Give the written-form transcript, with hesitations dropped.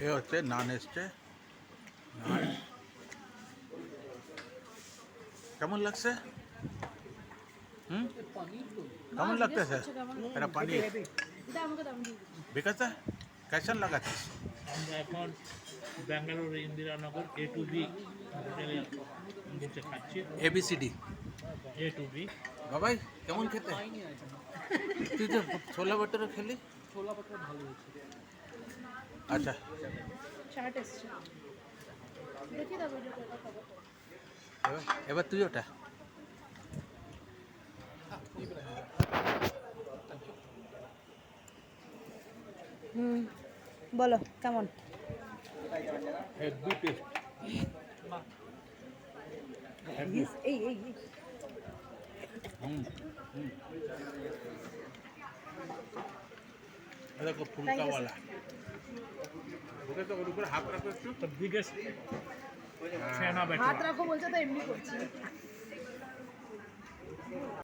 এ হচ্ছে নান এসছে। নান কেমন লাগছে? হুম, কেমন লাগতেছে? এটা পনির বিকাশে कैसन लगा था? আমরা এখন ব্যাঙ্গালোর ইন্দিরানগর A2B হোটেলে বসে খাচ্ছি। ABCD A2B বাবাই কেমন খেতে? তুই যে ছোলা বাটারে খেলি। ছোলা বাটার ভালো হয়েছে। আচ্ছা চাট এসছে দেখি দাও ভিডিও করে খাবো। এবার এবার তুই ওটা বলো কেমন? Heavy taste. এই এই হুম হুম এটা খুব ফুলকাওয়ালা। ওকে তো ওর উপরে হাত রাখো একটু। দ্য বিগেস্ট হ্যাঁ। ছানা হাত ব্যাটার। রাখো বলছো তো এমনি করছি।